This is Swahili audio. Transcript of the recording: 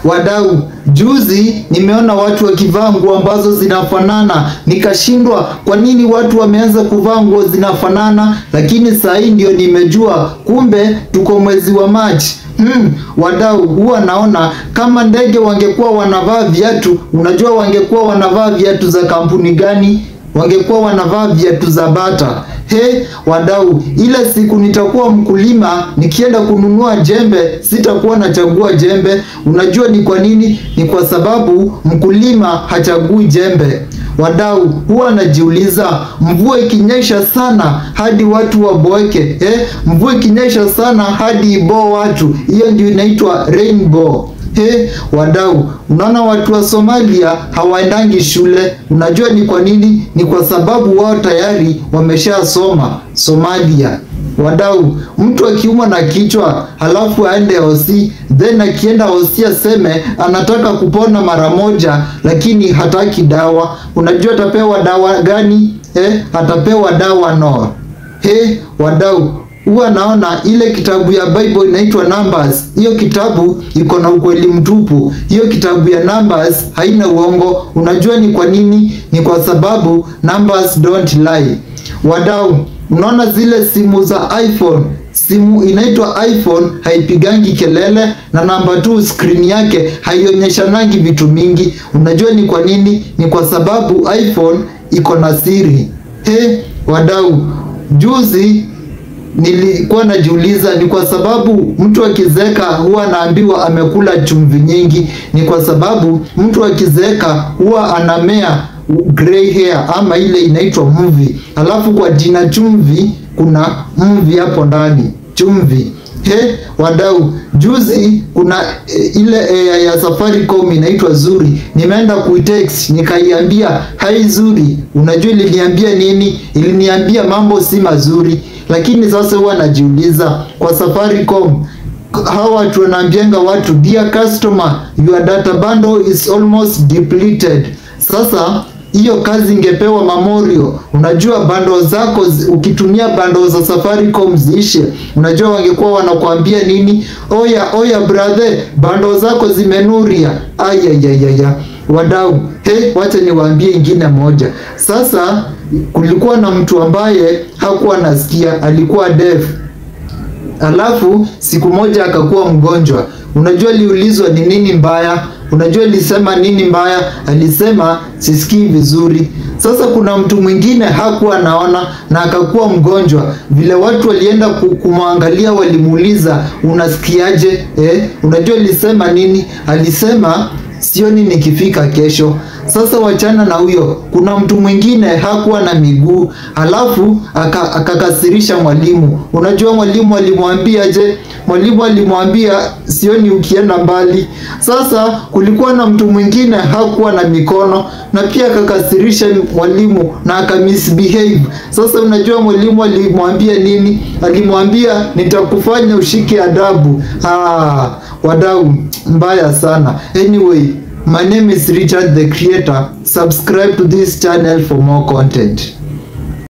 Wadau, juzi nimeona watu wakivaa nguo ambazo zinafanana, nikashindwa kwa nini watu wameanza kuvaa nguo zinafanana, lakini saa hii ndio nimejua kumbe tuko mwezi wa Machi. Wadau, huwa naona kama ndege wangekuwa wanavaa viatu, unajua wangekuwa wanavaa viatu za kampuni gani? Wangekuwa wanavaa viatu za Bata. Wadau, ile siku nitakuwa mkulima, nikienda kununua jembe, sitakuwa nachagua jembe. Unajua ni kwa nini? Ni kwa sababu mkulima hachagui jembe. Wadau, huwa najiuliza, mvua ikinyesha sana hadi watu waboeke, mvua ikinyesha sana hadi ibo watu, hiyo ndio inaitwa rainbow. Wadau, unaona watu wa Somalia hawaendangi shule. Unajua ni kwa nini? Ni kwa sababu wao tayari wameshasoma Somalia. Wadau, mtu akiumwa na kichwa halafu aende hosi, then akienda hosi aseme anataka kupona mara moja, lakini hataki dawa. Unajua atapewa dawa gani? Atapewa dawa no. Wadau, huwa naona ile kitabu ya Bible inaitwa Numbers. Hiyo kitabu iko na ukweli mtupu. Hiyo kitabu ya Numbers haina uongo. Unajua ni kwa nini? Ni kwa sababu Numbers don't lie. Wadau, unaona zile simu za iPhone, simu inaitwa iPhone haipigangi kelele, na namba 2 screen yake haionyeshanangi vitu mingi. Unajua ni kwa nini? Ni kwa sababu iPhone iko na siri. Wadau, juzi nilikuwa najiuliza ni kwa sababu mtu akizeeka huwa anaambiwa amekula chumvi nyingi. Ni kwa sababu mtu akizeeka huwa anamea gray hair, ama ile inaitwa mvi. Alafu kwa jina chumvi kuna mvi hapo ndani, chumvi. Wadau, juzi kuna ile ya Safaricom inaitwa Zuri. Nimeenda kuitext nikaiambia hai Zuri. Unajua iliniambia nini? Iliniambia mambo si mazuri. Lakini sasa huwa najiuliza, kwa Safaricom hawa watu wanaambianga watu, dear customer, your data bundle is almost depleted. Sasa hiyo kazi ingepewa Memorial. Unajua bundle zako ukitumia bundle za Safaricom ziishe, unajua wangekuwa wanakuambia nini? Oya brother, bundle zako zimenuria. Ayayayaya. Wadau, wacha niwaambie ingine moja. Sasa kulikuwa na mtu ambaye hakuwa nasikia, alikuwa deaf. Alafu siku moja akakuwa mgonjwa. Unajua liulizwa ni nini mbaya? Unajua alisema nini mbaya? Alisema sisikii vizuri. Sasa kuna mtu mwingine hakuwa naona na akakuwa mgonjwa. Vile watu walienda kumwangalia, walimuuliza unasikiaje? Unajua alisema nini? Alisema sioni nikifika kesho. Sasa wachana na huyo, kuna mtu mwingine hakuwa na miguu, alafu akakasirisha mwalimu. Unajua mwalimu alimwambia je? Mwalimu alimwambia sioni ukienda mbali. Sasa kulikuwa na mtu mwingine hakuwa na mikono, na pia akakasirisha mwalimu na akamisbehave. Sasa unajua mwalimu alimwambia nini? Alimwambia nitakufanya ushike adabu. Wadau, mbaya sana. Anyway, my name is Richard the Creator. Subscribe to this channel for more content.